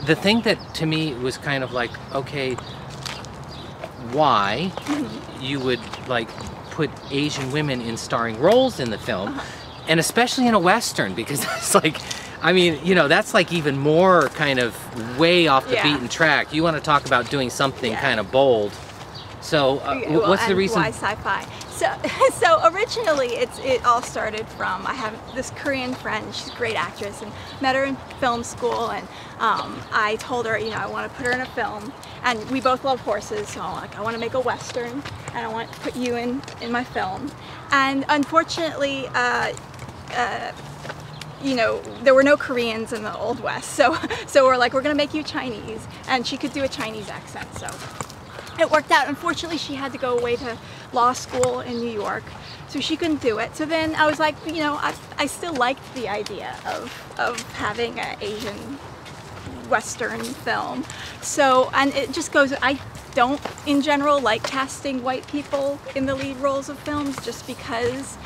the thing that to me was kind of like, okay, why you would like put Asian women in starring roles in the film, and especially in a Western, because it's like, I mean, you know, that's like even more kind of way off the beaten track. You want to talk about doing something kind of bold. So what's the reason? Why sci-fi? So originally it all started from, I have this Korean friend, she's a great actress, and met her in film school, and I told her, you know, I want to put her in a film, and we both love horses, so I'm like, I want to make a Western, and I want to put you in my film. And unfortunately, you know, there were no Koreans in the Old West, so we're like, we're gonna make you Chinese, and she could do a Chinese accent, so it worked out. Unfortunately, she had to go away to law school in New York, so she couldn't do it. So then I was like, you know, I still liked the idea of having an Asian Western film. So, and it just goes, I don't in general like casting white people in the lead roles of films, just because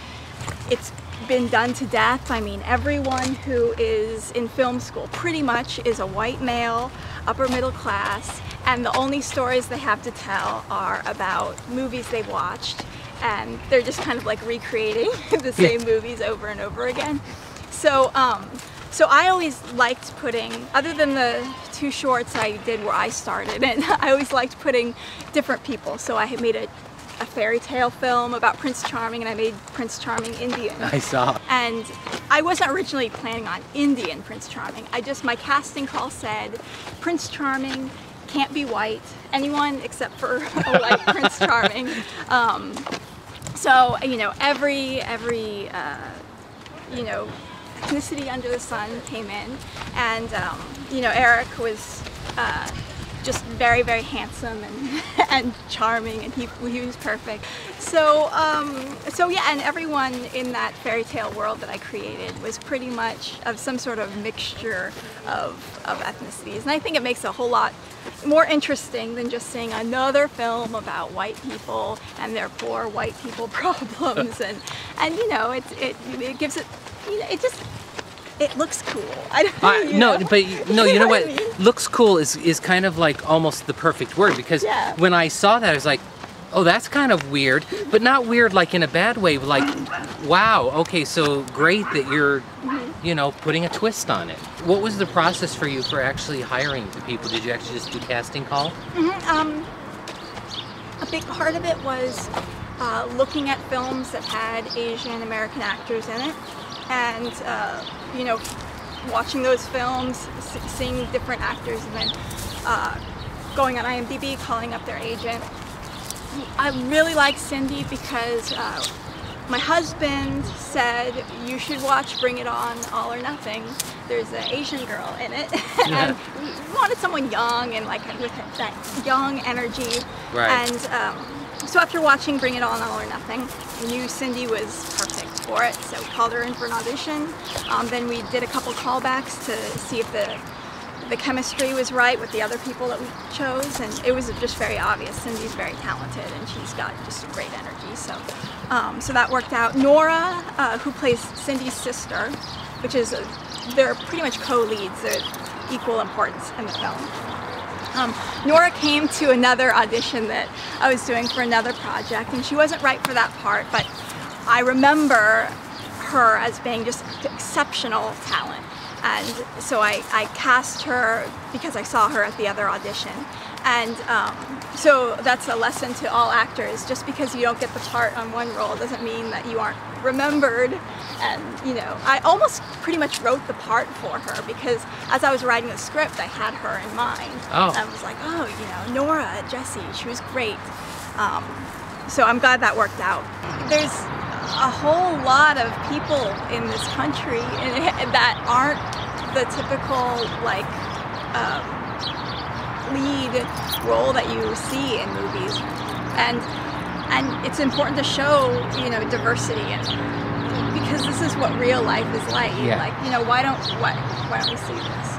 it's been done to death. I mean, everyone who is in film school pretty much is a white male, upper middle class, and the only stories they have to tell are about movies they've watched, and they're just kind of like recreating the same movies over and over again. So so I always liked putting, other than the 2 shorts I did where I started, and I always liked putting different people. So I had made a fairy tale film about Prince Charming, and I made Prince Charming Indian. I saw. And I wasn't originally planning on Indian Prince Charming. my casting call said, Prince Charming can't be white, anyone except for a white Prince Charming. So, you know, every you know, ethnicity under the sun came in, and you know, Eric was just very, very handsome and charming, and he was perfect. So so yeah, and everyone in that fairy tale world that I created was pretty much of some sort of mixture of ethnicities, and I think it makes a whole lot more interesting than just seeing another film about white people and their poor white people problems, and you know, it gives it, you know, it looks cool. You know what? I mean? Looks cool is kind of like almost the perfect word, because when I saw that, I was like, oh, that's kind of weird, but not weird like in a bad way. Like, wow, okay, so great that you're, you know, putting a twist on it. What was the process for you for actually hiring the people? Did you actually just do casting call? A big part of it was looking at films that had Asian American actors in it, and you know, watching those films, seeing different actors, and then going on IMDb, calling up their agent. I really like Cindy because my husband said, you should watch Bring It On, All or Nothing. There's an Asian girl in it. And we wanted someone young and like with that young energy. Right. And so after watching Bring It On, All or Nothing, I knew Cindy was perfect for it. So we called her in for an audition. Then we did a couple callbacks to see if the chemistry was right with the other people that we chose, and it was just very obvious. Cindy's very talented, and she's got just a great energy. So, so that worked out. Nora, who plays Cindy's sister, which is they're pretty much co-leads. They're equal importance in the film. Nora came to another audition that I was doing for another project, and she wasn't right for that part, but I remember her as being just exceptional talent. And so I cast her because I saw her at the other audition. And so that's a lesson to all actors. Just because you don't get the part on one role doesn't mean that you aren't remembered. And, you know, I almost pretty much wrote the part for her, because as I was writing the script, I had her in mind. Oh. And I was like, oh, you know, Nora, Jessie, she was great. So I'm glad that worked out. There's a whole lot of people in this country that aren't the typical like lead role that you see in movies, and it's important to show, you know, diversity, and because this is what real life is like. Like, you know, why don't we see this?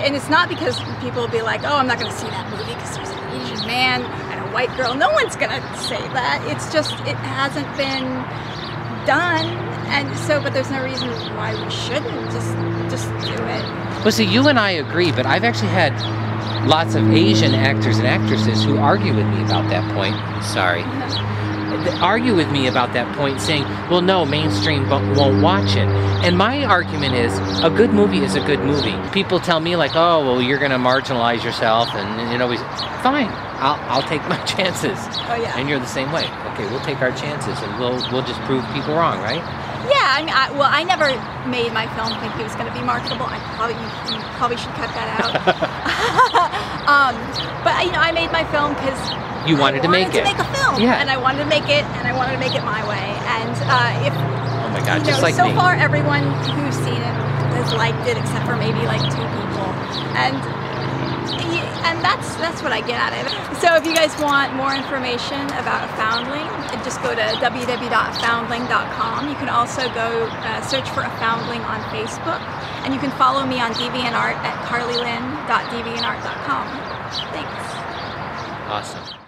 And it's not because people will be like, oh, I'm not going to see that movie because there's an Asian man and a white girl. No one's going to say that. It's just, it hasn't been done, And so, but there's no reason why we shouldn't just do it. Well, see, you and I agree, but I've actually had lots of Asian actors and actresses who argue with me about that point. Sorry. Argue with me about that point, saying, well, no, mainstream won't watch it. And my argument is, a good movie is a good movie. People tell me like, oh, well, you're gonna marginalize yourself, and you know, fine, I'll take my chances. Oh yeah. And you're the same way. Okay, we'll take our chances, and we'll just prove people wrong, right? Yeah, I mean, I never made my film thinking it was going to be marketable. You probably should cut that out. But you know, I made my film because you wanted to make it. I wanted to make a film, yeah. And I wanted to make it, and I wanted to make it my way. And if oh my God, just like so me. far everyone who's seen it has liked it, except for maybe like 2 people, and that's what I get out of it. So if you guys want more information about a Foundling, just go to www.foundling.com. You can also go search for a Foundling on Facebook, and you can follow me on DeviantArt at carlylyn.deviantart.com. Thanks. Awesome.